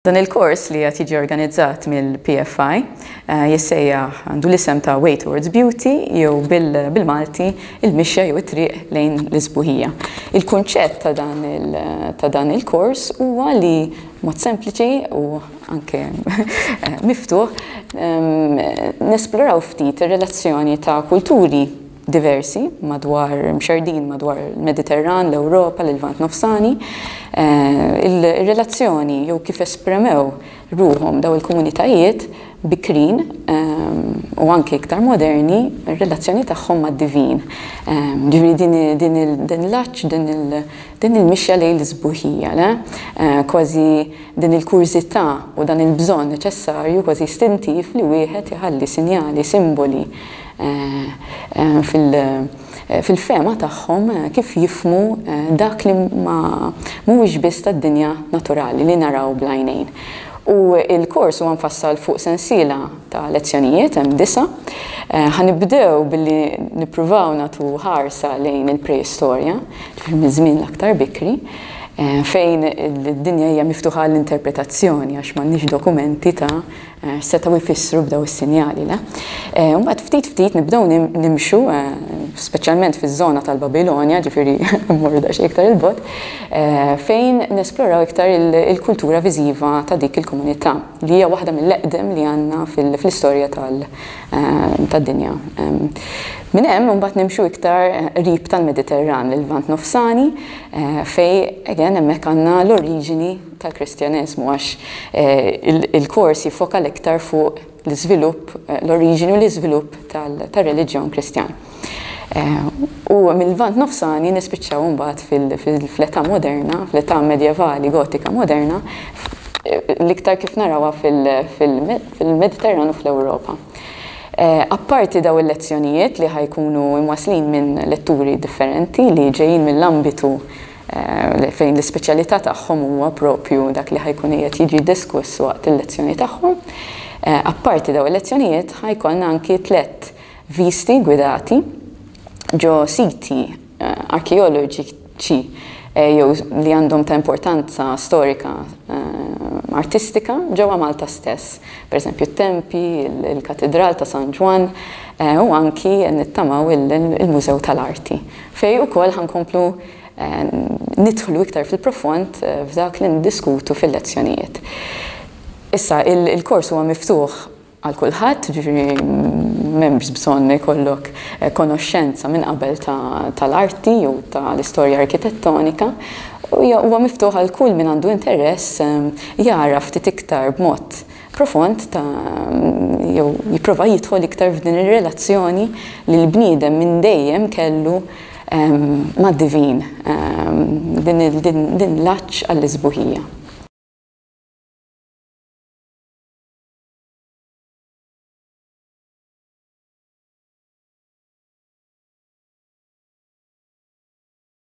Dan il-kors li qed jiġi organizzat mill-PFI jissejjaħ għandu l-isem ta' Way Towards Beauty jew bil-Malti il-Mixja jew it-triq lejn l-is-Sbuħija. Il-kunċett ta' dan il-kors huwa li mod sempliċi u anke miftuħ nesploraw ftit ir-relazzjoni ta' kulturi diversi mxerdin madwar il-Mediterran, l-Ewropa, l-Lvant Nofsani. Il-relazzjoni jew kif esprimew ruhom daw il-komunitajiet bikrin u anke iktar moderni, ir-relazzjoni tagħhom mad-divin. Ġifieri din l-aċċ, din il-mixja lejn l-is-Sbuħija, kważi din il-kurżità u dan il-bżonn neċessarju kważi istintiv li wieħed iħalli sinjali, simboli fil-fema tagħhom kif jifhmu dak li mhuwiex biss tad-dinja naturali li naraw bl-għajnejn. U l-kors huwa mfassal fuq sensiela ta' lezzjonijiet hemm 9. Ħanibdew billi nippruvaw nagħtu ħarsa lejn il-preistorja, minn-żmien l-aktar bikri, fejn id-dinja hija miftuħa l-interpretazzjoni għax m'għandniex dokumenti ta' setgħu jfissru b'daw is-sinjali. Mbagħad ftit nibdew nimxu, speċjalment fiż-żona tal-Babilonja, ġifieri mmorru daqsxejn iktar il-bogħod, fejn nesploraw iktar il-kultura viżiva ta' dik il-komunità li hija waħda mill-eqdem li għandna fl-istorja tad-dinja. Minn hemm mbagħad nimxu iktar qrib tal-Mediterran, l-Lvant Nofsani, fejn hemmhekk għandna l-oriġini tal-Kristjaneżmu għax il-kors jiffoka l-iktar fuq l-iżvilupp, l-oriġini u l-iżvilupp tar-reliġjon Kristjan. U mill-Lvant Nofsani nispiċċaw mbagħad fl-età moderna, fl-età medjevali gotika moderna, l-iktar kif narawha fil-Mediterran u fl-Ewropa. Apparti daw il-lezzjonijiet li ħajkunu imwaslin minn letturi differenti li ġejjin mill-ambitu fejn l-ispeċjalità tagħhom huwa propju dak li ħajkun qiegħed jiġi diskuss waqt il-lezzjoni tagħhom. Apparti daw il-lezzjonijiet ħajkollna anki 3 visti gwidati ġo siti arkeoloġiċi jew li għandhom ta' importanza storika artistika ġewwa Malta stess. Pereżempju t-Tempi, il-Katedral ta' San Ġwan u anki nittamaw il-Mużew tal-Arti. Fejn ukoll ħankomplu nidħlu iktar fil-profond f'dak li ndiskutu fil-lezzjonijiet. Issa il-kors huwa miftuħ għal kulħadd, ġifieri m'hemmx bżonn ikollok konoxxenza minn qabel tal-arti jew tal-istorja arkitettonika. Huwa miftuħ għal kull min għandu interess jara ftit iktar b'mod profond jew jipprova jidħol iktar f'din ir-relazzjoni li l-bniedem minn dejjem kellu mad-divin, din l-aċċ għall-is-Sbuħija.